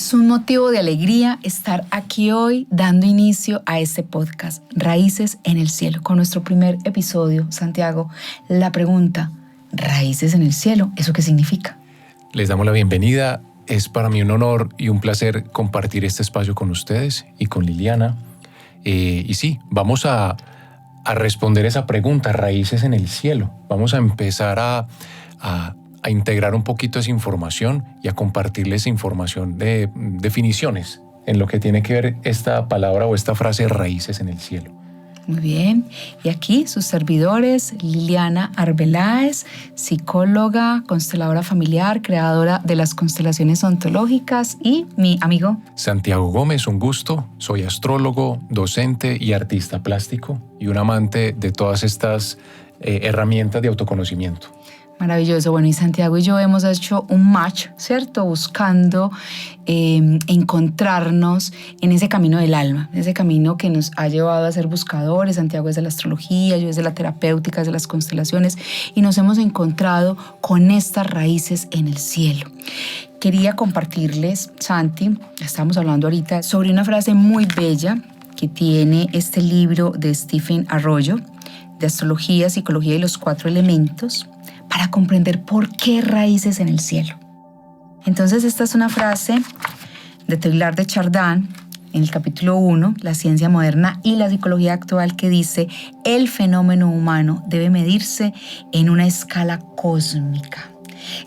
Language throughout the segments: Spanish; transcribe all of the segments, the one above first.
Es un motivo de alegría estar aquí hoy dando inicio a este podcast, Raíces en el Cielo, con nuestro primer episodio. Santiago, la pregunta, ¿raíces en el cielo? ¿Eso qué significa? Les damos la bienvenida. Es para mí un honor y un placer compartir este espacio con ustedes y con Liliana. Y sí, vamos a responder esa pregunta, raíces en el cielo. Vamos a empezar a integrar un poquito esa información y a compartirles información de definiciones en lo que tiene que ver esta palabra o esta frase raíces en el cielo. Muy bien, y aquí sus servidores, Liliana Arbeláez, psicóloga, consteladora familiar, creadora de las constelaciones ontológicas, y mi amigo Santiago Gómez, un gusto. Soy astrólogo, docente y artista plástico y un amante de todas estas herramientas de autoconocimiento. Maravilloso. Bueno, y Santiago y yo hemos hecho un match, ¿cierto? Buscando encontrarnos en ese camino del alma, ese camino que nos ha llevado a ser buscadores. Santiago es de la astrología, yo es de la terapéutica, es de las constelaciones, y nos hemos encontrado con estas raíces en el cielo. Quería compartirles, Santi, estamos hablando ahorita sobre una frase muy bella que tiene este libro de Stephen Arroyo, de Astrología, Psicología y los 4 elementos, para comprender por qué raíces en el cielo. Entonces, esta es una frase de Teilhard de Chardin, en el capítulo 1, La ciencia moderna y la psicología actual, que dice: el fenómeno humano debe medirse en una escala cósmica.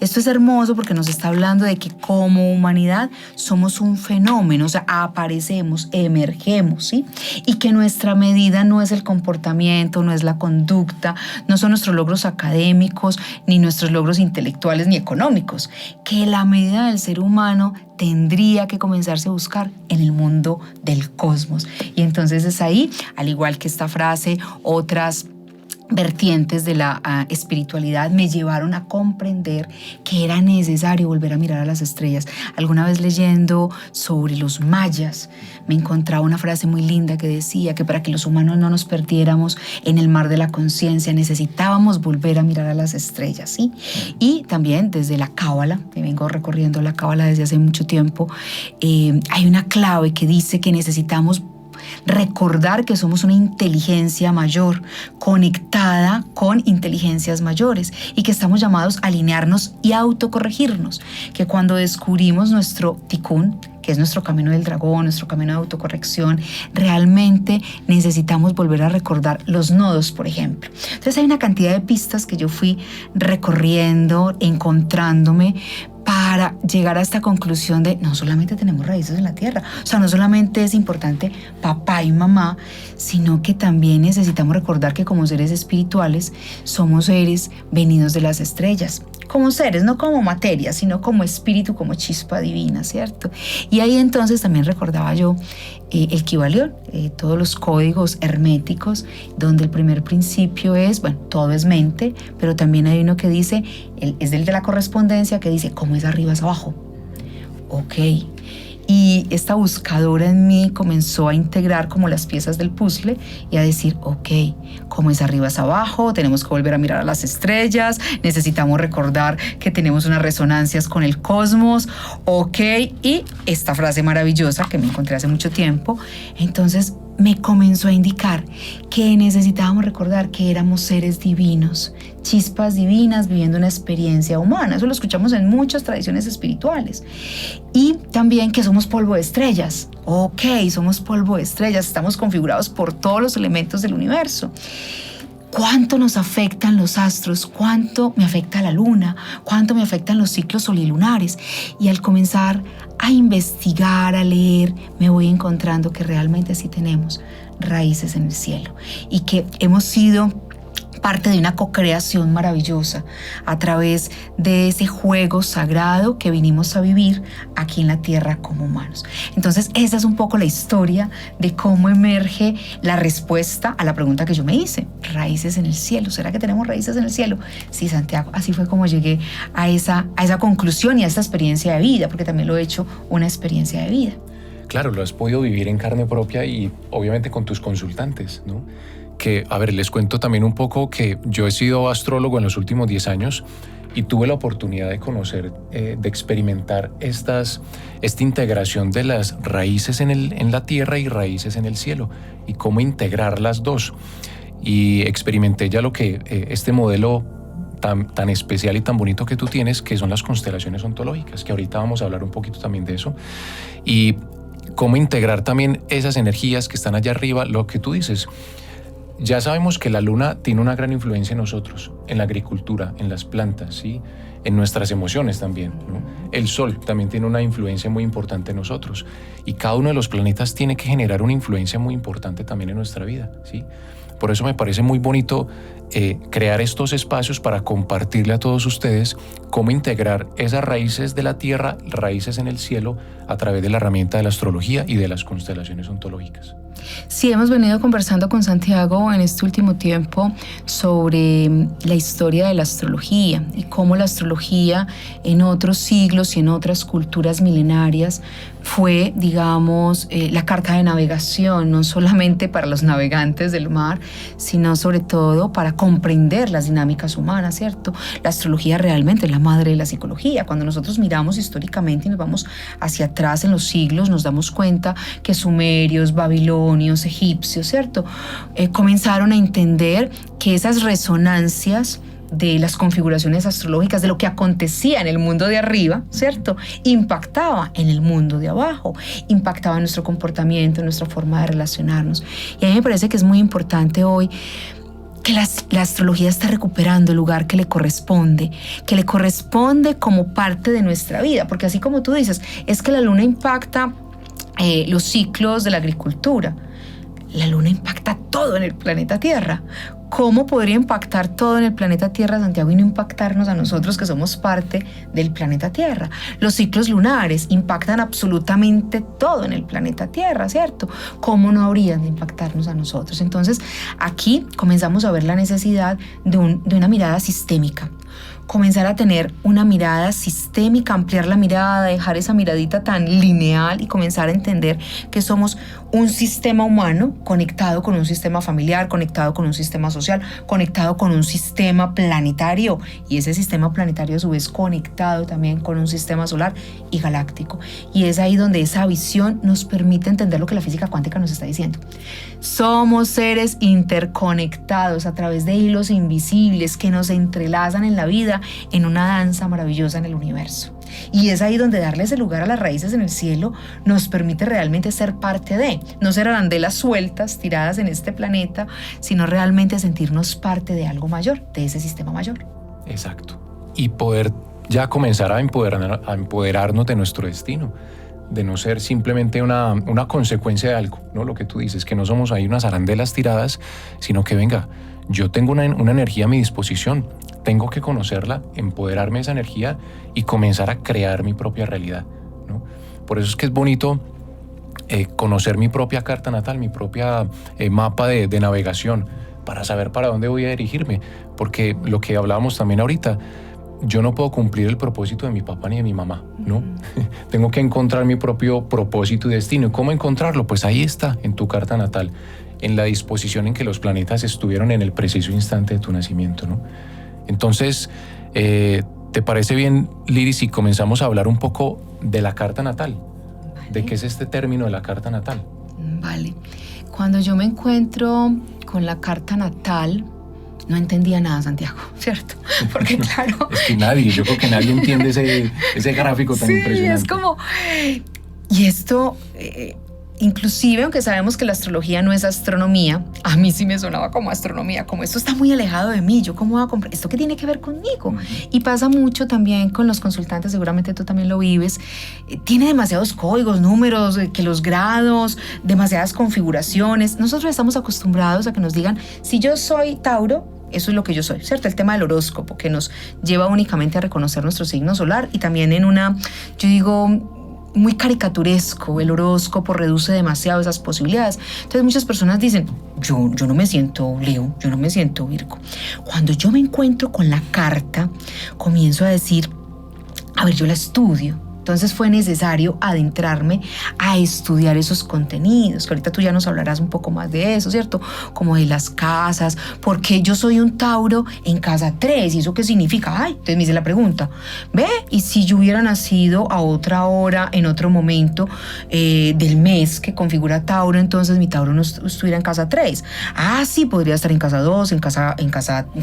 Esto es hermoso porque nos está hablando de que como humanidad somos un fenómeno, o sea, aparecemos, emergemos, ¿sí? Y que nuestra medida no es el comportamiento, no es la conducta, no son nuestros logros académicos, ni nuestros logros intelectuales ni económicos, que la medida del ser humano tendría que comenzarse a buscar en el mundo del cosmos. Y entonces es ahí, al igual que esta frase, otras vertientes de la espiritualidad me llevaron a comprender que era necesario volver a mirar a las estrellas. Alguna vez leyendo sobre los mayas, me encontraba una frase muy linda que decía que para que los humanos no nos perdiéramos en el mar de la conciencia, necesitábamos volver a mirar a las estrellas, ¿sí? Y también desde la Cábala, que vengo recorriendo la Cábala desde hace mucho tiempo, hay una clave que dice que necesitamos recordar que somos una inteligencia mayor, conectada con inteligencias mayores, y que estamos llamados a alinearnos y a autocorregirnos, que cuando descubrimos nuestro tikkun, que es nuestro camino del dragón, nuestro camino de autocorrección, realmente necesitamos volver a recordar los nodos, por ejemplo. Entonces hay una cantidad de pistas que yo fui recorriendo, encontrándome, para llegar a esta conclusión de no solamente tenemos raíces en la tierra, o sea, no solamente es importante papá y mamá, sino que también necesitamos recordar que como seres espirituales somos seres venidos de las estrellas, como seres, no como materia, sino como espíritu, como chispa divina, ¿cierto? Y ahí entonces también recordaba yo el Kybalión, todos los códigos herméticos, donde el primer principio es, bueno, todo es mente, pero también hay uno que dice, es el de la correspondencia, que dice, ¿cómo es arriba es abajo? Ok. Y esta buscadora en mí comenzó a integrar como las piezas del puzzle y a decir, ok, como es arriba es abajo, tenemos que volver a mirar a las estrellas, necesitamos recordar que tenemos unas resonancias con el cosmos, ok. Y esta frase maravillosa que me encontré hace mucho tiempo, entonces me comenzó a indicar que necesitábamos recordar que éramos seres divinos, chispas divinas viviendo una experiencia humana. Eso lo escuchamos en muchas tradiciones espirituales. Y también que somos polvo de estrellas. Ok, somos polvo de estrellas, estamos configurados por todos los elementos del universo. ¿Cuánto nos afectan los astros? ¿Cuánto me afecta la luna? ¿Cuánto me afectan los ciclos solilunares? Y al comenzar a investigar, a leer, me voy encontrando que realmente sí tenemos raíces en el cielo y que hemos sido parte de una co-creación maravillosa a través de ese juego sagrado que vinimos a vivir aquí en la tierra como humanos. Entonces, esa es un poco la historia de cómo emerge la respuesta a la pregunta que yo me hice. Raíces en el cielo. ¿Será que tenemos raíces en el cielo? Sí, Santiago, así fue como llegué a esa conclusión y a esta experiencia de vida, porque también lo he hecho una experiencia de vida. Claro, lo has podido vivir en carne propia y obviamente con tus consultantes, ¿no? que, a ver, les cuento también un poco que yo he sido astrólogo en los últimos 10 años y tuve la oportunidad de conocer, de experimentar esta integración de las raíces en la tierra y raíces en el cielo y cómo integrar las dos. Y experimenté ya lo que este modelo tan especial y tan bonito que tú tienes, que son las constelaciones ontológicas, que ahorita vamos a hablar un poquito también de eso. Y cómo integrar también esas energías que están allá arriba, lo que tú dices. Ya sabemos que la luna tiene una gran influencia en nosotros, en la agricultura, en las plantas, ¿sí? En nuestras emociones también, ¿no? El sol también tiene una influencia muy importante en nosotros y cada uno de los planetas tiene que generar una influencia muy importante también en nuestra vida, ¿sí? Por eso me parece muy bonito crear estos espacios para compartirle a todos ustedes cómo integrar esas raíces de la tierra, raíces en el cielo, a través de la herramienta de la astrología y de las constelaciones ontológicas. Sí, hemos venido conversando con Santiago en este último tiempo sobre la historia de la astrología y cómo la astrología en otros siglos y en otras culturas milenarias fue, digamos, la carta de navegación, no solamente para los navegantes del mar, sino sobre todo para comprender las dinámicas humanas, ¿cierto? La astrología realmente es la madre de la psicología. Cuando nosotros miramos históricamente y nos vamos hacia atrás en los siglos, nos damos cuenta que sumerios, babilonios, egipcios, ¿cierto? Comenzaron a entender que esas resonancias de las configuraciones astrológicas, de lo que acontecía en el mundo de arriba, ¿cierto? Impactaba en el mundo de abajo, impactaba en nuestro comportamiento, en nuestra forma de relacionarnos. Y a mí me parece que es muy importante hoy que la astrología está recuperando el lugar que le corresponde como parte de nuestra vida, porque así como tú dices, es que la luna impacta los ciclos de la agricultura. La luna impacta todo en el planeta Tierra. ¿Cómo podría impactar todo en el planeta Tierra, Santiago, y no impactarnos a nosotros que somos parte del planeta Tierra? Los ciclos lunares impactan absolutamente todo en el planeta Tierra, ¿cierto? ¿Cómo no habrían de impactarnos a nosotros? Entonces, aquí comenzamos a ver la necesidad de una mirada sistémica. Comenzar a tener una mirada sistémica, ampliar la mirada, dejar esa miradita tan lineal y comenzar a entender que somos un sistema humano conectado con un sistema familiar, conectado con un sistema social, conectado con un sistema planetario, y ese sistema planetario a su vez conectado también con un sistema solar y galáctico. Y es ahí donde esa visión nos permite entender lo que la física cuántica nos está diciendo. Somos seres interconectados a través de hilos invisibles que nos entrelazan en la vida en una danza maravillosa en el universo. Y es ahí donde darle ese lugar a las raíces en el cielo nos permite realmente ser parte de, no ser arandelas sueltas, tiradas en este planeta, sino realmente sentirnos parte de algo mayor, de ese sistema mayor. Exacto. Y poder ya comenzar a empoderarnos de nuestro destino, de no ser simplemente una consecuencia de algo, ¿no? Lo que tú dices, que no somos ahí unas arandelas tiradas, sino que venga, yo tengo una energía a mi disposición, tengo que conocerla, empoderarme de esa energía y comenzar a crear mi propia realidad, ¿no? Por eso es que es bonito conocer mi propia carta natal, mi propia mapa de navegación, para saber para dónde voy a dirigirme, porque lo que hablábamos también ahorita, yo no puedo cumplir el propósito de mi papá ni de mi mamá, ¿no? Tengo que encontrar mi propio propósito y destino. ¿Y cómo encontrarlo? Pues ahí está, en tu carta natal, en la disposición en que los planetas estuvieron en el preciso instante de tu nacimiento, ¿no? Entonces, ¿te parece bien, Liri, si comenzamos a hablar un poco de la carta natal? Vale. ¿De qué es este término de la carta natal? Vale. Cuando yo me encuentro con la carta natal, no entendía nada, Santiago, ¿cierto? Porque claro... Es que yo creo que nadie entiende ese gráfico tan impresionante. Sí, es como... Y esto... inclusive, aunque sabemos que la astrología no es astronomía, a mí sí me sonaba como astronomía, como esto está muy alejado de mí, ¿yo cómo voy a comprar? ¿Esto qué tiene que ver conmigo? Y pasa mucho también con los consultantes, seguramente tú también lo vives, tiene demasiados códigos, números, que los grados, demasiadas configuraciones. Nosotros estamos acostumbrados a que nos digan, si yo soy Tauro, eso es lo que yo soy, ¿cierto? El tema del horóscopo, que nos lleva únicamente a reconocer nuestro signo solar y también en una, yo digo, muy caricaturesco, el horóscopo reduce demasiado esas posibilidades. Entonces muchas personas dicen, yo no me siento Leo, yo no me siento Virgo. Cuando yo me encuentro con la carta, comienzo a decir, a ver, yo la estudio. Entonces fue necesario adentrarme a estudiar esos contenidos, que ahorita tú ya nos hablarás un poco más de eso, ¿cierto? Como de las casas, porque yo soy un Tauro en casa 3, ¿y eso qué significa? Ay, entonces me hice la pregunta, ve, y si yo hubiera nacido a otra hora, en otro momento del mes que configura Tauro, entonces mi Tauro no estuviera en casa 3. Ah, sí, podría estar en casa 2, en casa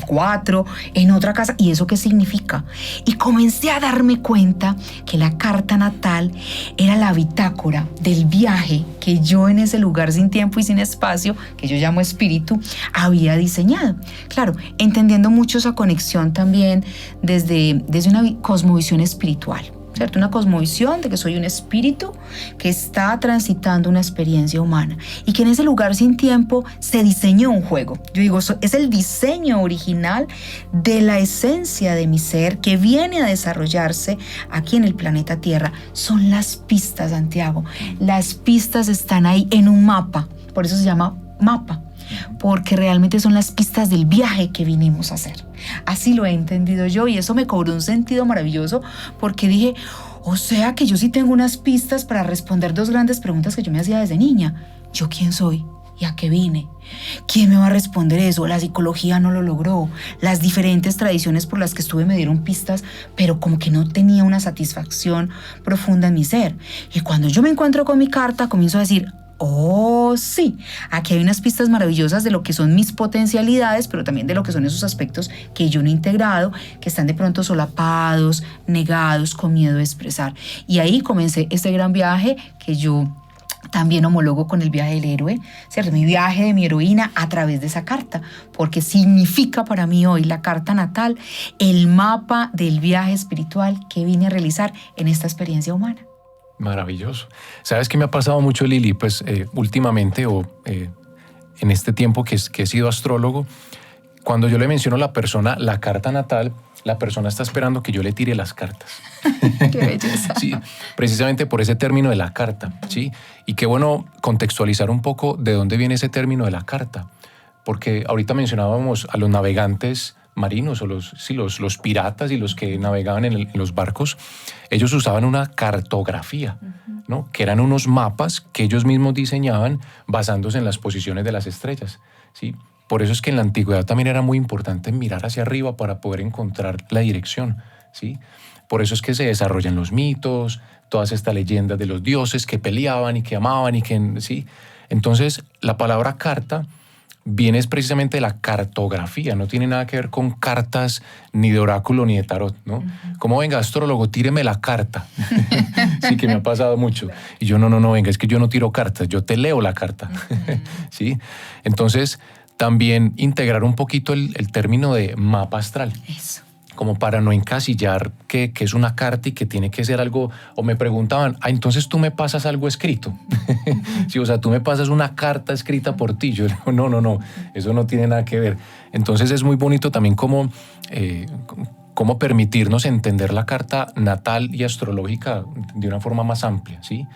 4, en otra casa. ¿Y eso qué significa? Y comencé a darme cuenta que la carta natal era la bitácora del viaje que yo en ese lugar sin tiempo y sin espacio, que yo llamo espíritu, había diseñado. Claro, entendiendo mucho esa conexión también desde una cosmovisión espiritual, ¿cierto? Una cosmovisión de que soy un espíritu que está transitando una experiencia humana y que en ese lugar sin tiempo se diseñó un juego. Yo digo, es el diseño original de la esencia de mi ser que viene a desarrollarse aquí en el planeta Tierra. Son las pistas, Santiago. Las pistas están ahí en un mapa, por eso se llama mapa, porque realmente son las pistas del viaje que vinimos a hacer. Así lo he entendido yo y eso me cobró un sentido maravilloso porque dije, o sea que yo sí tengo unas pistas para responder dos grandes preguntas que yo me hacía desde niña. ¿Yo quién soy? ¿Y a qué vine? ¿Quién me va a responder eso? La psicología no lo logró. Las diferentes tradiciones por las que estuve me dieron pistas, pero como que no tenía una satisfacción profunda en mi ser. Y cuando yo me encuentro con mi carta, comienzo a decir, oh, sí, aquí hay unas pistas maravillosas de lo que son mis potencialidades, pero también de lo que son esos aspectos que yo no he integrado, que están de pronto solapados, negados, con miedo de expresar. Y ahí comencé este gran viaje que yo también homologo con el viaje del héroe, ¿cierto? Mi viaje de mi heroína a través de esa carta, porque significa para mí hoy la carta natal, el mapa del viaje espiritual que vine a realizar en esta experiencia humana. Maravilloso. ¿Sabes qué me ha pasado mucho, Lili? Pues últimamente en este tiempo que he sido astrólogo, cuando yo le menciono a la persona la carta natal, la persona está esperando que yo le tire las cartas. ¡Qué belleza! Sí, precisamente por ese término de la carta, ¿sí? Y qué bueno contextualizar un poco de dónde viene ese término de la carta, porque ahorita mencionábamos a los navegantes marinos o los piratas y los que navegaban en los barcos. Ellos usaban una cartografía, ¿no? Que eran unos mapas que ellos mismos diseñaban basándose en las posiciones de las estrellas, ¿sí? Por eso es que en la antigüedad también era muy importante mirar hacia arriba para poder encontrar la dirección, ¿sí? Por eso es que se desarrollan los mitos, todas estas leyendas de los dioses que peleaban y que amaban y que, ¿sí? Entonces, la palabra carta viene precisamente de la cartografía, no tiene nada que ver con cartas ni de oráculo ni de tarot, ¿no? Como venga, astrólogo, tíreme la carta. Sí, que me ha pasado mucho. Y yo, no, venga, es que yo no tiro cartas, yo te leo la carta. ¿Sí? Entonces, también integrar un poquito el término de mapa astral. Eso. Como para no encasillar que es una carta y que tiene que ser algo, o me preguntaban, entonces tú me pasas algo escrito. Sí, o sea, tú me pasas una carta escrita por ti. Yo digo, no, eso no tiene nada que ver. Entonces es muy bonito también cómo permitirnos entender la carta natal y astrológica de una forma más amplia, ¿sí?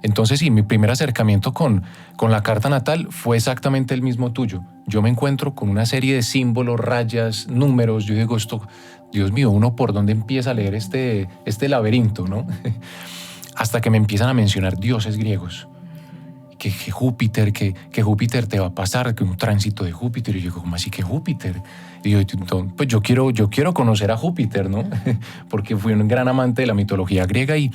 Entonces, sí, mi primer acercamiento con la carta natal fue exactamente el mismo tuyo. Yo me encuentro con una serie de símbolos, rayas, números. Yo digo, esto, Dios mío, ¿uno por dónde empieza a leer este laberinto, no? Hasta que me empiezan a mencionar dioses griegos. Que Júpiter, que Júpiter te va a pasar, que un tránsito de Júpiter. Y yo digo, ¿cómo así que Júpiter? Y yo, pues yo quiero conocer a Júpiter, ¿no? Porque fui un gran amante de la mitología griega y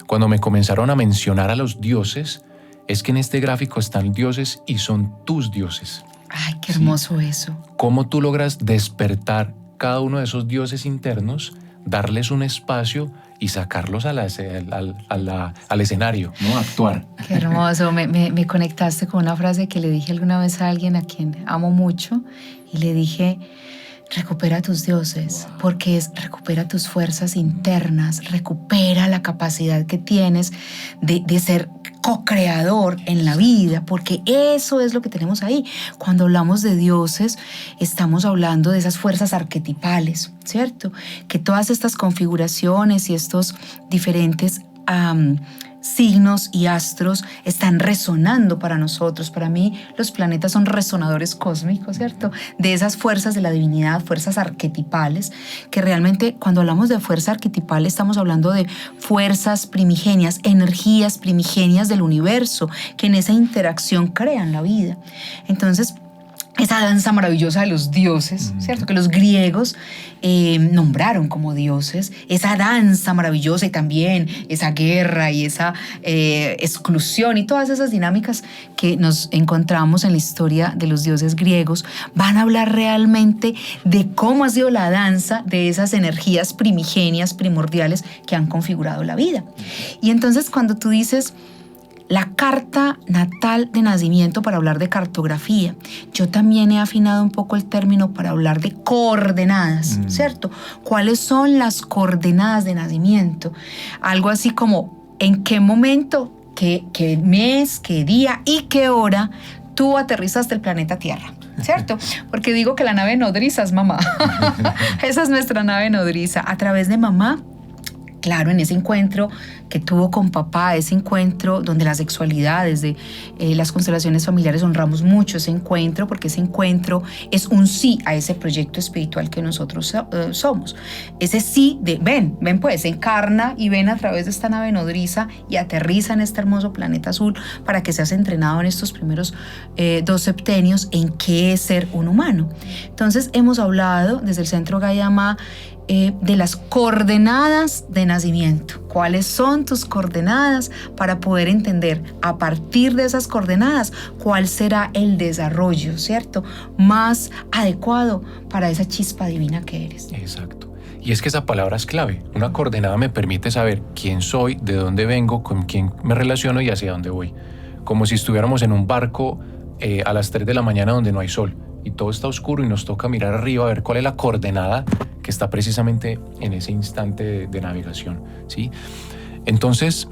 cuando me comenzaron a mencionar a los dioses, es que en este gráfico están dioses y son tus dioses. Ay, qué hermoso, ¿sí? Eso. ¿Cómo tú logras despertar cada uno de esos dioses internos, darles un espacio y sacarlos al escenario, ¿no? Actuar. Qué hermoso. Me conectaste con una frase que le dije alguna vez a alguien a quien amo mucho y le dije, recupera tus dioses, porque recupera tus fuerzas internas, recupera la capacidad que tienes de ser co-creador en la vida, porque eso es lo que tenemos ahí. Cuando hablamos de dioses, estamos hablando de esas fuerzas arquetipales, ¿cierto? Que todas estas configuraciones y estos diferentes signos y astros están resonando para nosotros. Para mí, los planetas son resonadores cósmicos, ¿cierto? De esas fuerzas de la divinidad, fuerzas arquetipales, que realmente cuando hablamos de fuerza arquetipal estamos hablando de fuerzas primigenias, energías primigenias del universo, que en esa interacción crean la vida. Entonces, esa danza maravillosa de los dioses, ¿cierto? Que los griegos nombraron como dioses, esa danza maravillosa y también esa guerra y esa exclusión y todas esas dinámicas que nos encontramos en la historia de los dioses griegos, van a hablar realmente de cómo ha sido la danza de esas energías primigenias, primordiales que han configurado la vida. Y entonces cuando tú dices la carta natal de nacimiento para hablar de cartografía, yo también he afinado un poco el término para hablar de coordenadas, ¿cierto? ¿Cuáles son las coordenadas de nacimiento? Algo así como en qué momento, qué mes, qué día y qué hora tú aterrizaste el planeta Tierra, ¿cierto? Porque digo que la nave nodriza es mamá. Esa es nuestra nave nodriza. A través de mamá, claro, en ese encuentro que tuvo con papá, ese encuentro donde la sexualidad, desde las constelaciones familiares honramos mucho ese encuentro, porque ese encuentro es un sí a ese proyecto espiritual que nosotros somos. Ese sí de ven pues, encarna y ven a través de esta nave nodriza y aterriza en este hermoso planeta azul para que seas entrenado en estos primeros 2 septenios en qué es ser un humano. Entonces hemos hablado desde el Centro Gaia Ma de las coordenadas de nacimiento. ¿Cuáles son tus coordenadas para poder entender a partir de esas coordenadas cuál será el desarrollo, ¿cierto?, más adecuado para esa chispa divina que eres? Exacto. Y es que esa palabra es clave. Una coordenada me permite saber quién soy, de dónde vengo, con quién me relaciono y hacia dónde voy. Como si estuviéramos en un barco a las 3 de la mañana donde no hay sol y todo está oscuro y nos toca mirar arriba a ver cuál es la coordenada que está precisamente en ese instante de navegación, ¿sí? Entonces,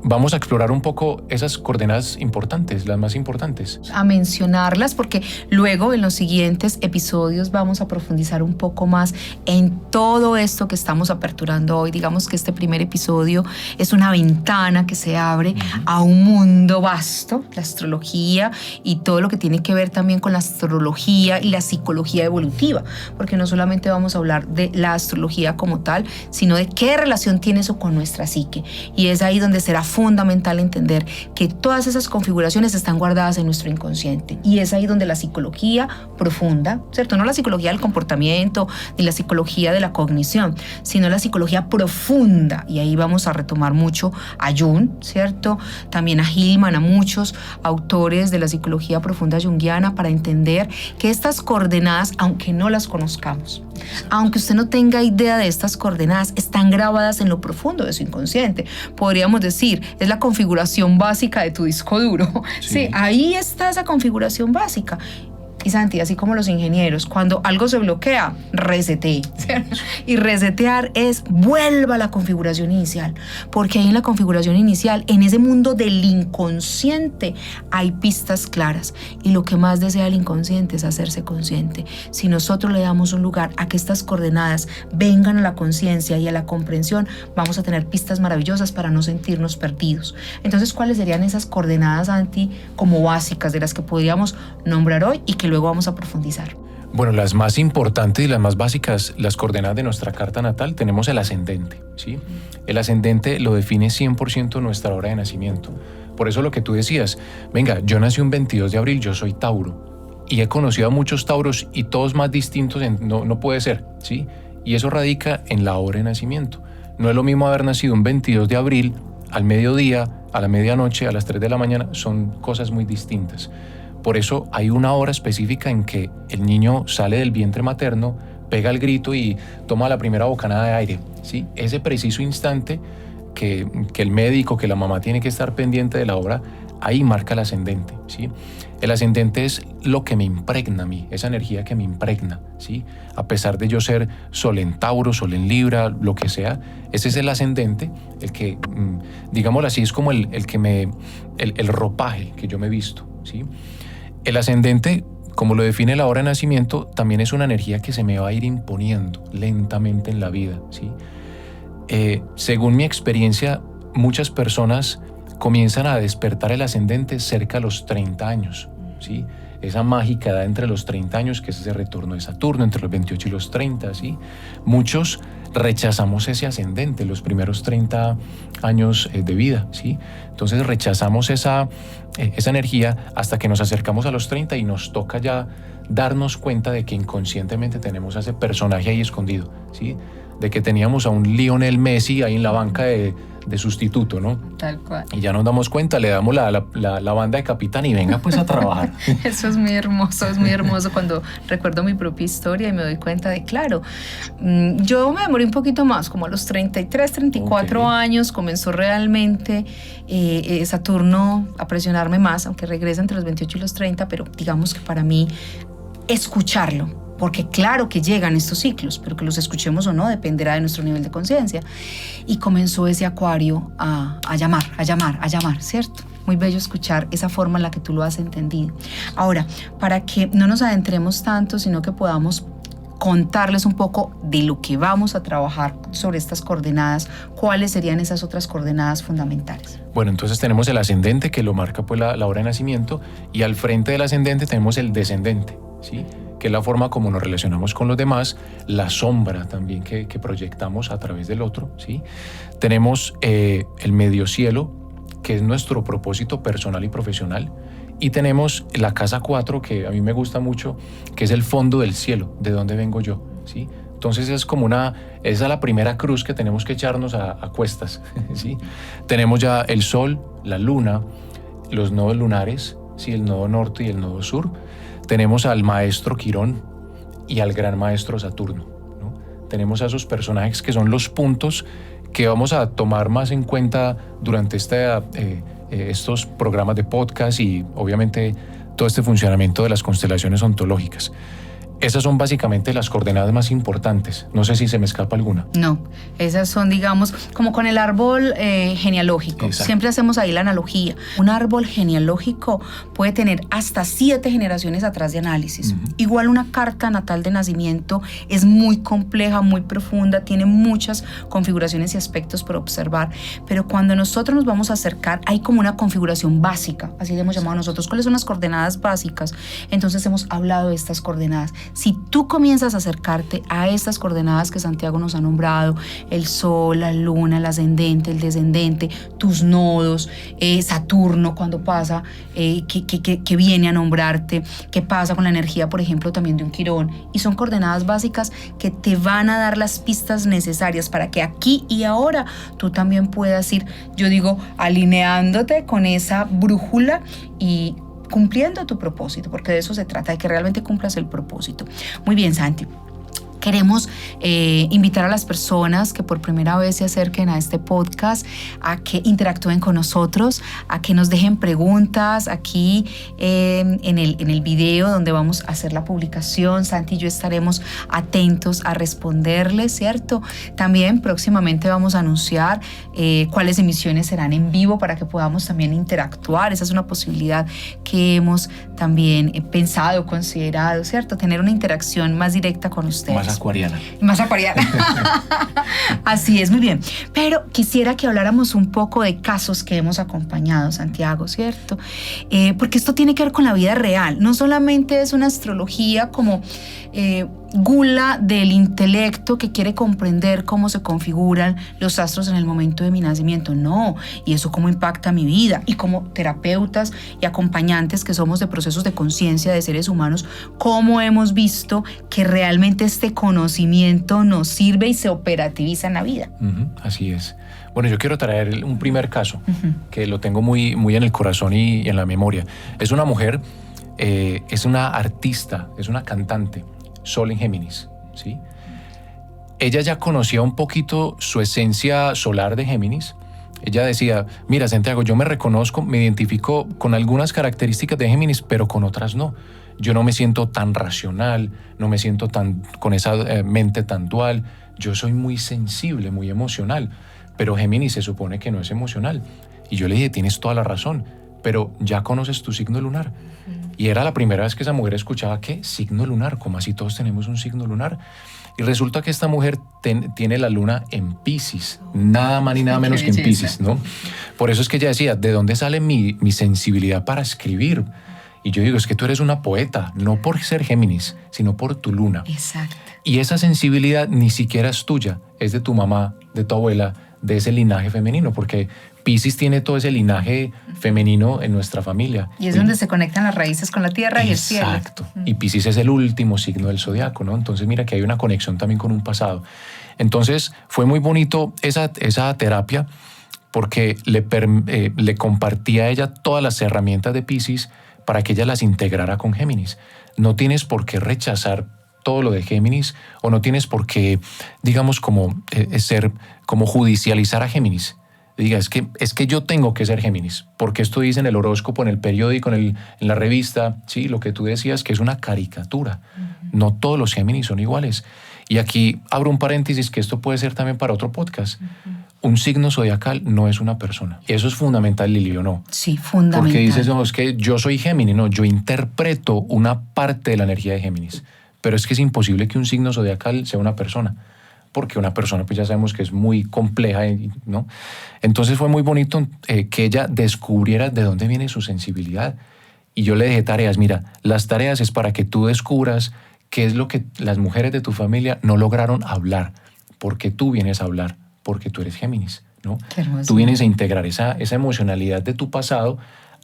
vamos a explorar un poco esas coordenadas importantes, las más importantes. A mencionarlas porque luego en los siguientes episodios vamos a profundizar un poco más en todo esto que estamos aperturando hoy. Digamos que este primer episodio es una ventana que se abre a un mundo vasto, la astrología y todo lo que tiene que ver también con la astrología y la psicología evolutiva, porque no solamente vamos a hablar de la astrología como tal, sino de qué relación tiene eso con nuestra psique. Y es ahí donde será fundamental entender que todas esas configuraciones están guardadas en nuestro inconsciente, y es ahí donde la psicología profunda, ¿cierto? No la psicología del comportamiento ni la psicología de la cognición, sino la psicología profunda, y ahí vamos a retomar mucho a Jung, ¿cierto? También a Hillman, a muchos autores de la psicología profunda junguiana, para entender que estas coordenadas, aunque no las conozcamos, aunque usted no tenga idea de estas coordenadas, están grabadas en lo profundo de su inconsciente. Podríamos decir, es la configuración básica de tu disco duro. Sí, ahí está esa configuración básica. Y Santi, así como los ingenieros, cuando algo se bloquea, resetee. Y resetear es vuelva a la configuración inicial, porque ahí en la configuración inicial, en ese mundo del inconsciente, hay pistas claras, y lo que más desea el inconsciente es hacerse consciente. Si nosotros le damos un lugar a que estas coordenadas vengan a la conciencia y a la comprensión, vamos a tener pistas maravillosas para no sentirnos perdidos. Entonces, ¿cuáles serían esas coordenadas, Santi, como básicas, de las que podríamos nombrar hoy y que luego vamos a profundizar? Bueno, las más importantes y las más básicas, las coordenadas de nuestra carta natal, tenemos el ascendente, ¿sí? El ascendente lo define 100% nuestra hora de nacimiento. Por eso lo que tú decías, venga, yo nací un 22 de abril, yo soy Tauro, y he conocido a muchos Tauros y todos más distintos, no puede ser, ¿sí? Y eso radica en la hora de nacimiento. No es lo mismo haber nacido un 22 de abril, al mediodía, a la medianoche, a las 3 de la mañana, son cosas muy distintas. Por eso hay una hora específica en que el niño sale del vientre materno, pega el grito y toma la primera bocanada de aire, ¿sí? Ese preciso instante que el médico, que la mamá tiene que estar pendiente de la hora, ahí marca el ascendente, ¿sí? El ascendente es lo que me impregna a mí, esa energía que me impregna, ¿sí? A pesar de yo ser Sol en Tauro, Sol en Libra, lo que sea, ese es el ascendente, el que, digámoslo así, es como el ropaje que yo me he visto, ¿sí? El ascendente, como lo define la hora de nacimiento, también es una energía que se me va a ir imponiendo lentamente en la vida, ¿sí? Según mi experiencia, muchas personas comienzan a despertar el ascendente cerca de los 30 años, ¿sí? Esa mágica edad entre los 30 años, que es ese retorno de Saturno, entre los 28 y los 30, ¿sí? Muchos rechazamos ese ascendente los primeros 30 años de vida, ¿sí? Entonces rechazamos esa energía hasta que nos acercamos a los 30 y nos toca ya darnos cuenta de que inconscientemente tenemos a ese personaje ahí escondido, ¿sí? De que teníamos a un Lionel Messi ahí en la banca de sustituto, ¿no? Tal cual. Y ya nos damos cuenta, le damos la banda de capitán y venga pues a trabajar. Eso es muy hermoso cuando recuerdo mi propia historia y me doy cuenta de, claro, yo me demoré un poquito más, como a los 33, 34 años comenzó realmente Saturno a presionarme más, aunque regresa entre los 28 y los 30, pero digamos que para mí escucharlo, porque claro que llegan estos ciclos, pero que los escuchemos o no dependerá de nuestro nivel de conciencia. Y comenzó ese Acuario a llamar, ¿cierto? Muy bello escuchar esa forma en la que tú lo has entendido. Ahora, para que no nos adentremos tanto, sino que podamos contarles un poco de lo que vamos a trabajar sobre estas coordenadas, ¿cuáles serían esas otras coordenadas fundamentales? Bueno, entonces tenemos el ascendente, que lo marca pues la hora de nacimiento, y al frente del ascendente tenemos el descendente, ¿sí? Que es la forma como nos relacionamos con los demás, la sombra también que proyectamos a través del otro, ¿sí? Tenemos el medio cielo, que es nuestro propósito personal y profesional, y tenemos la casa 4, que a mí me gusta mucho, que es el fondo del cielo, de donde vengo yo, ¿sí? Entonces es como esa es la primera cruz que tenemos que echarnos a cuestas, ¿sí? Tenemos ya el sol, la luna, los nodos lunares, ¿sí? El nodo norte y el nodo sur. Tenemos al maestro Quirón y al gran maestro Saturno, ¿no? Tenemos a esos personajes que son los puntos que vamos a tomar más en cuenta durante estos programas de podcast y obviamente todo este funcionamiento de las constelaciones ontológicas. Esas son básicamente las coordenadas más importantes. No sé si se me escapa alguna. No, esas son, digamos, como con el árbol genealógico. Exacto. Siempre hacemos ahí la analogía. Un árbol genealógico puede tener hasta 7 generaciones atrás de análisis. Igual una carta natal de nacimiento es muy compleja, muy profunda, tiene muchas configuraciones y aspectos por observar. Pero cuando nosotros nos vamos a acercar, hay como una configuración básica, así le hemos llamado nosotros. ¿Cuáles son las coordenadas básicas? Entonces hemos hablado de estas coordenadas. Si tú comienzas a acercarte a estas coordenadas que Santiago nos ha nombrado, el sol, la luna, el ascendente, el descendente, tus nodos, Saturno cuando pasa, que viene a nombrarte, qué pasa con la energía, por ejemplo, también de un Quirón, y son coordenadas básicas que te van a dar las pistas necesarias para que aquí y ahora tú también puedas ir, yo digo, alineándote con esa brújula y cumpliendo tu propósito, porque de eso se trata, de que realmente cumplas el propósito. Muy bien, Santi. Queremos invitar a las personas que por primera vez se acerquen a este podcast a que interactúen con nosotros, a que nos dejen preguntas aquí en el video donde vamos a hacer la publicación. Santi y yo estaremos atentos a responderles, ¿cierto? También próximamente vamos a anunciar cuáles emisiones serán en vivo para que podamos también interactuar. Esa es una posibilidad que hemos también pensado, considerado, ¿cierto? Tener una interacción más directa con ustedes. Más acuariana. Así es, muy bien. Pero quisiera que habláramos un poco de casos que hemos acompañado, Santiago, ¿cierto? Porque esto tiene que ver con la vida real. No solamente es una astrología como gula del intelecto que quiere comprender cómo se configuran los astros en el momento de mi nacimiento. No, y eso cómo impacta mi vida. Y como terapeutas y acompañantes que somos de procesos de conciencia de seres humanos, cómo hemos visto que realmente este conocimiento nos sirve y se operativiza en la vida. Así es. Bueno, yo quiero traer un primer caso que lo tengo muy, muy en el corazón y en la memoria. Es una mujer, es una artista, es una cantante, Sol en Géminis, ¿sí? Ella ya conocía un poquito su esencia solar de Géminis. Ella decía, mira, Santiago, yo me reconozco, me identifico con algunas características de Géminis, pero con otras no. Yo no me siento tan racional, no me siento con esa mente tan dual. Yo soy muy sensible, muy emocional, pero Géminis se supone que no es emocional. Y yo le dije, tienes toda la razón, pero ya conoces tu signo lunar. Y era la primera vez que esa mujer escuchaba, ¿qué? Signo lunar, ¿cómo así todos tenemos un signo lunar? Y resulta que esta mujer tiene la luna en Piscis, nada más ni nada menos que en Piscis, ¿no? Por eso es que ella decía, ¿de dónde sale mi sensibilidad para escribir? Y yo digo, es que tú eres una poeta, no por ser Géminis, sino por tu luna. Exacto. Y esa sensibilidad ni siquiera es tuya, es de tu mamá, de tu abuela, de ese linaje femenino, porque Piscis tiene todo ese linaje femenino en nuestra familia. Y es donde se conectan las raíces con la tierra y el cielo. Exacto. Y Piscis es el último signo del zodiaco, ¿no? Entonces mira que hay una conexión también con un pasado. Entonces fue muy bonito esa terapia porque le compartía a ella todas las herramientas de Piscis para que ella las integrara con Géminis. No tienes por qué rechazar todo lo de Géminis o no tienes por qué, digamos, como judicializar a Géminis. Diga, es que yo tengo que ser Géminis, porque esto dice en el horóscopo, en el periódico, en la revista, sí, lo que tú decías, que es una caricatura. No todos los Géminis son iguales. Y aquí abro un paréntesis, que esto puede ser también para otro podcast. Un signo zodiacal no es una persona. Eso es fundamental, Lili, ¿o no? Sí, fundamental. Porque dices, no, es que yo soy Géminis, no, yo interpreto una parte de la energía de Géminis. Pero es que es imposible que un signo zodiacal sea una persona, porque una persona pues ya sabemos que es muy compleja, ¿no? Entonces fue muy bonito que ella descubriera de dónde viene su sensibilidad. Y yo le dejé tareas. Mira, las tareas es para que tú descubras qué es lo que las mujeres de tu familia no lograron hablar, porque tú vienes a hablar, porque tú eres Géminis, ¿no? Tú vienes a integrar esa emocionalidad de tu pasado,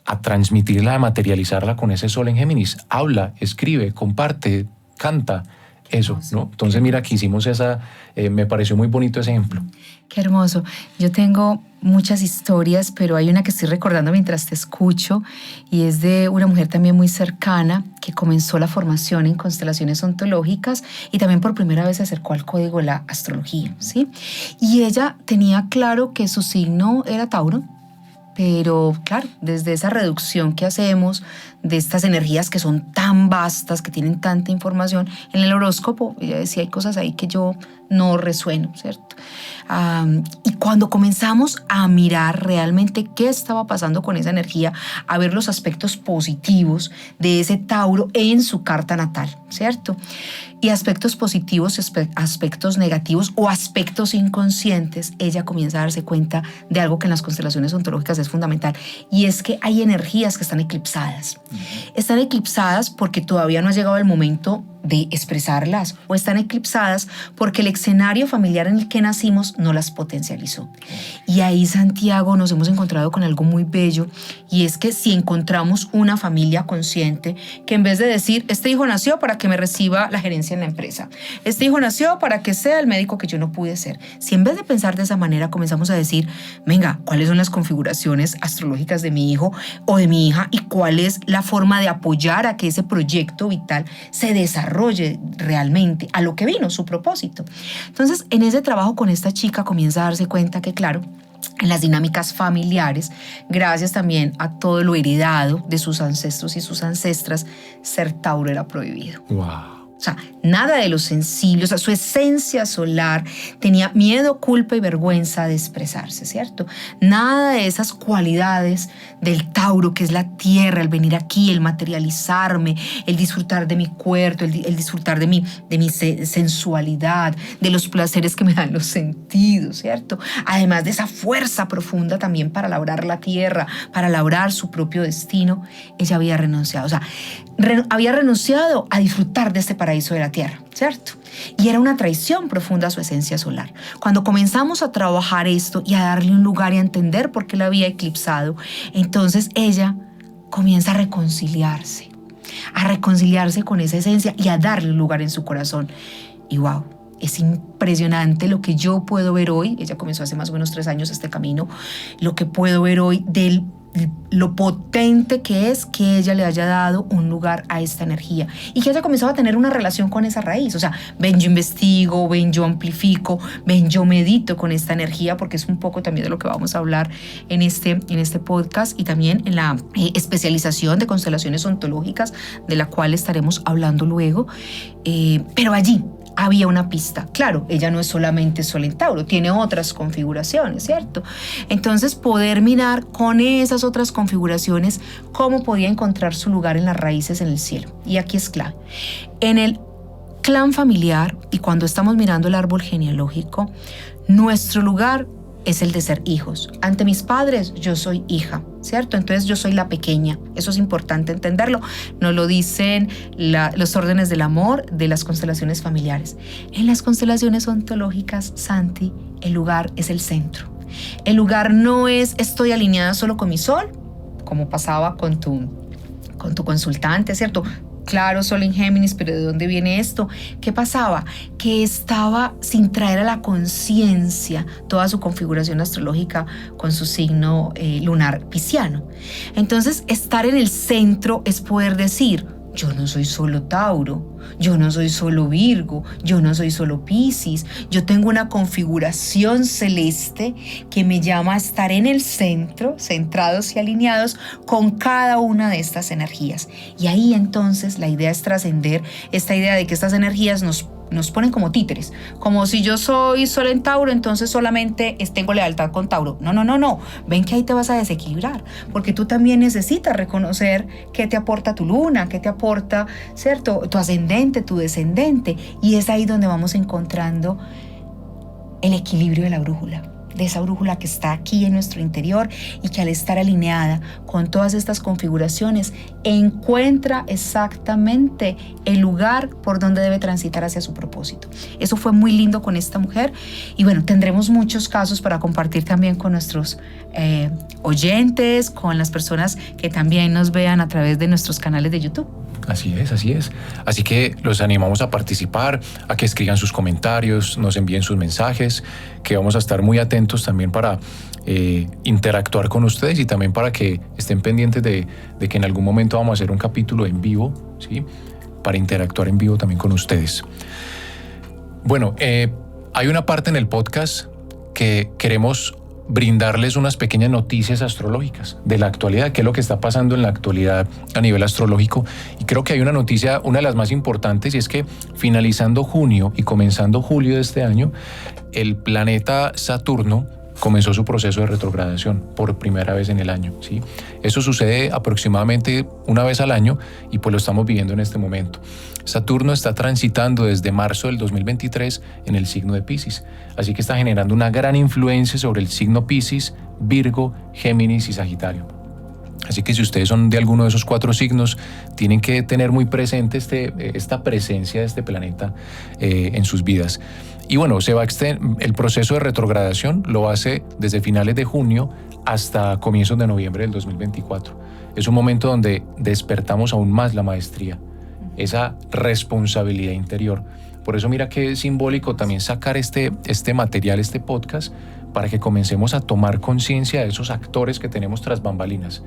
a transmitirla, a materializarla con ese sol en Géminis. Habla, escribe, comparte, canta, eso, ¿no? Entonces mira que hicimos me pareció muy bonito ese ejemplo. Qué hermoso. Yo tengo muchas historias, pero hay una que estoy recordando mientras te escucho y es de una mujer también muy cercana que comenzó la formación en constelaciones ontológicas y también por primera vez se acercó al código de la astrología, ¿sí? Y ella tenía claro que su signo era Tauro, pero claro, desde esa reducción que hacemos de estas energías que son tan vastas, que tienen tanta información, en el horóscopo, ella decía, hay cosas ahí que yo no resueno, ¿cierto? Y cuando comenzamos a mirar realmente qué estaba pasando con esa energía, a ver los aspectos positivos de ese Tauro en su carta natal, ¿cierto? Y aspectos positivos, aspectos negativos o aspectos inconscientes, ella comienza a darse cuenta de algo que en las constelaciones ontológicas es fundamental, y es que hay energías que están eclipsadas. Están eclipsadas porque todavía no ha llegado el momento de expresarlas, o están eclipsadas porque el escenario familiar en el que nacimos no las potencializó. Y ahí, Santiago, nos hemos encontrado con algo muy bello, y es que si encontramos una familia consciente que en vez de decir, este hijo nació para que me reciba la gerencia en la empresa, este hijo nació para que sea el médico que yo no pude ser, si en vez de pensar de esa manera comenzamos a decir, venga, ¿cuáles son las configuraciones astrológicas de mi hijo o de mi hija y cuál es la forma de apoyar a que ese proyecto vital se desarrolle realmente a lo que vino, su propósito? Entonces, en ese trabajo con esta chica comienza a darse cuenta que, claro, en las dinámicas familiares, gracias también a todo lo heredado de sus ancestros y sus ancestras, ser Tauro era prohibido. ¡Wow! O sea, nada de lo sensible, o sea, su esencia solar tenía miedo, culpa y vergüenza de expresarse, ¿cierto? Nada de esas cualidades del Tauro, que es la tierra, el venir aquí, el materializarme, el disfrutar de mi cuerpo, el disfrutar de mi sensualidad, de los placeres que me dan los sentidos, ¿cierto? Además de esa fuerza profunda también para labrar la tierra, para labrar su propio destino, ella había renunciado, o sea, había renunciado a disfrutar de este paraíso de la tierra, ¿cierto? Y era una traición profunda a su esencia solar. Cuando comenzamos a trabajar esto y a darle un lugar y a entender por qué la había eclipsado, entonces ella comienza a reconciliarse con esa esencia y a darle un lugar en su corazón. Y wow, es impresionante lo que yo puedo ver hoy. Ella comenzó hace más o menos 3 años este camino. Lo que puedo ver hoy de lo potente que es que ella le haya dado un lugar a esta energía y que haya comenzado a tener una relación con esa raíz. O sea, ven, yo investigo, ven, yo amplifico, ven, yo medito con esta energía, porque es un poco también de lo que vamos a hablar en este podcast y también en la especialización de constelaciones ontológicas, de la cual estaremos hablando luego. Pero allí había una pista. Claro, ella no es solamente Sol en Tauro, tiene otras configuraciones, ¿cierto? Entonces, poder mirar con esas otras configuraciones cómo podía encontrar su lugar en las raíces en el cielo. Y aquí es clave. En el clan familiar y cuando estamos mirando el árbol genealógico, nuestro lugar es el de ser hijos. Ante mis padres, yo soy hija, ¿cierto? Entonces yo soy la pequeña. Eso es importante entenderlo. Nos lo dicen los órdenes del amor de las constelaciones familiares. En las constelaciones ontológicas, Santi, el lugar es el centro. El lugar no es estoy alineada solo con mi sol, como pasaba con tu consultante, ¿cierto? Claro, Sol en Géminis, pero ¿de dónde viene esto? ¿Qué pasaba? Que estaba sin traer a la conciencia toda su configuración astrológica con su signo lunar pisciano. Entonces, estar en el centro es poder decir, yo no soy solo Tauro, yo no soy solo Virgo, yo no soy solo Piscis, yo tengo una configuración celeste que me llama a estar en el centro, centrados y alineados con cada una de estas energías. Y ahí entonces la idea es trascender esta idea de que estas energías nos ponen como títeres, como si yo soy Sol en Tauro, entonces solamente tengo lealtad con Tauro. No. Ven que ahí te vas a desequilibrar, porque tú también necesitas reconocer qué te aporta tu luna, qué te aporta, ¿cierto? Tu ascendente, tu descendente. Y es ahí donde vamos encontrando el equilibrio de la brújula, de esa brújula que está aquí en nuestro interior y que al estar alineada con todas estas configuraciones encuentra exactamente el lugar por donde debe transitar hacia su propósito. Eso fue muy lindo con esta mujer y bueno, tendremos muchos casos para compartir también con nuestros oyentes, con las personas que también nos vean a través de nuestros canales de YouTube. Así es. Así que los animamos a participar, a que escriban sus comentarios, nos envíen sus mensajes, que vamos a estar muy atentos también para interactuar con ustedes y también para que estén pendientes de que en algún momento vamos a hacer un capítulo en vivo, ¿sí? Para interactuar en vivo también con ustedes. Bueno, hay una parte en el podcast que queremos brindarles unas pequeñas noticias astrológicas de la actualidad, qué es lo que está pasando en la actualidad a nivel astrológico. Y creo que hay una noticia, una de las más importantes, y es que finalizando junio y comenzando julio de este año, el planeta Saturno comenzó su proceso de retrogradación por primera vez en el año, ¿sí? Eso sucede aproximadamente una vez al año y pues lo estamos viviendo en este momento. Saturno está transitando desde marzo del 2023 en el signo de Piscis, así que está generando una gran influencia sobre el signo Piscis, Virgo, Géminis y Sagitario. Así que si ustedes son de alguno de esos 4 signos, tienen que tener muy presente esta presencia de este planeta en sus vidas. Y bueno, el proceso de retrogradación lo hace desde finales de junio hasta comienzos de noviembre del 2024. Es un momento donde despertamos aún más la maestría, esa responsabilidad interior. Por eso mira qué simbólico también sacar este material, este podcast, para que comencemos a tomar conciencia de esos actores que tenemos tras bambalinas.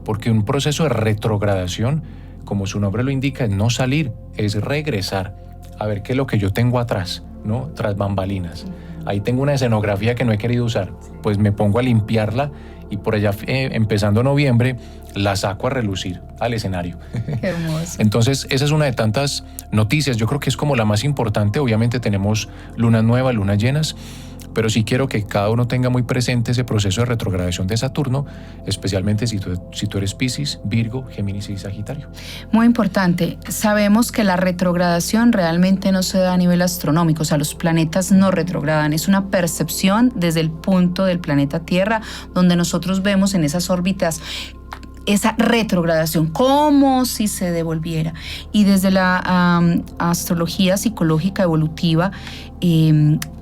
Porque un proceso de retrogradación, como su nombre lo indica, es no salir, es regresar a ver qué es lo que yo tengo atrás, ¿no? Tras bambalinas. Ahí tengo una escenografía que no he querido usar, pues me pongo a limpiarla y por allá, empezando noviembre, la saco a relucir al escenario. Qué hermoso. Entonces, esa es una de tantas noticias. Yo creo que es como la más importante. Obviamente tenemos lunas nuevas, lunas llenas, pero sí quiero que cada uno tenga muy presente ese proceso de retrogradación de Saturno, especialmente si tú eres Piscis, Virgo, Géminis y Sagitario. Muy importante, sabemos que la retrogradación realmente no se da a nivel astronómico, o sea, los planetas no retrogradan, es una percepción desde el punto del planeta Tierra, donde nosotros vemos en esas órbitas esa retrogradación, como si se devolviera. Y desde la astrología psicológica evolutiva,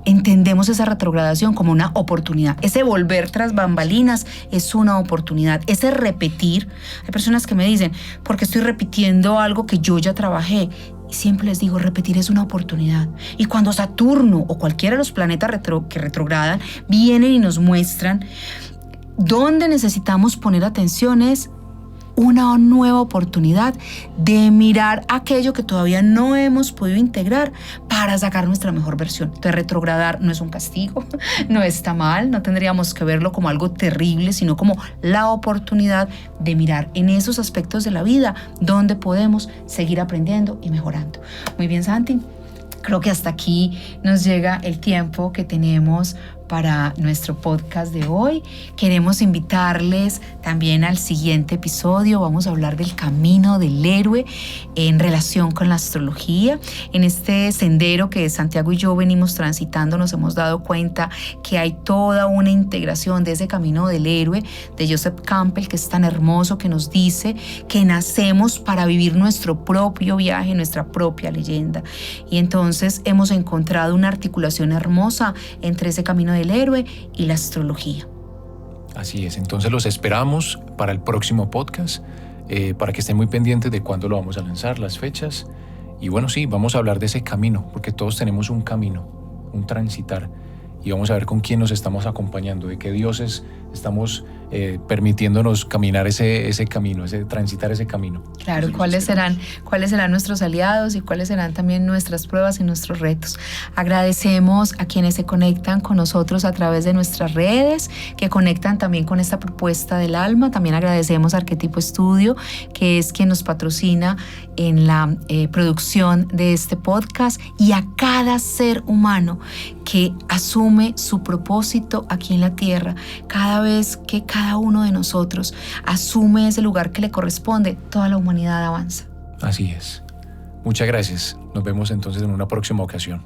entendemos esa retrogradación como una oportunidad. Ese volver tras bambalinas es una oportunidad. Ese repetir, hay personas que me dicen, porque estoy repitiendo algo que yo ya trabajé. Y siempre les digo, repetir es una oportunidad. Y cuando Saturno o cualquiera de los planetas que retrogradan vienen y nos muestran dónde necesitamos poner atención, es una nueva oportunidad de mirar aquello que todavía no hemos podido integrar para sacar nuestra mejor versión. Entonces, retrogradar no es un castigo, no está mal, no tendríamos que verlo como algo terrible, sino como la oportunidad de mirar en esos aspectos de la vida donde podemos seguir aprendiendo y mejorando. Muy bien, Santi. Creo que hasta aquí nos llega el tiempo que tenemos para nuestro podcast de hoy. Queremos invitarles también al siguiente episodio. Vamos a hablar del camino del héroe en relación con la astrología. En este sendero que Santiago y yo venimos transitando, nos hemos dado cuenta que hay toda una integración de ese camino del héroe de Joseph Campbell, que es tan hermoso, que nos dice que nacemos para vivir nuestro propio viaje, nuestra propia leyenda. Y entonces hemos encontrado una articulación hermosa entre ese camino del héroe y la astrología. Así es, entonces los esperamos para el próximo podcast, para que estén muy pendientes de cuándo lo vamos a lanzar, las fechas. Y bueno, sí, vamos a hablar de ese camino, porque todos tenemos un camino, un transitar. Y vamos a ver con quién nos estamos acompañando, de qué dioses estamos permitiéndonos caminar ese camino, transitar ese camino. Claro, cuáles serán nuestros aliados y cuáles serán también nuestras pruebas y nuestros retos. Agradecemos a quienes se conectan con nosotros a través de nuestras redes, que conectan también con esta propuesta del alma. También agradecemos a Arquetipo Estudio, que es quien nos patrocina en la producción de este podcast, y a cada ser humano que asume su propósito aquí en la tierra. Cada vez que cada uno de nosotros asume ese lugar que le corresponde, toda la humanidad avanza. Así es. Muchas gracias. Nos vemos entonces en una próxima ocasión.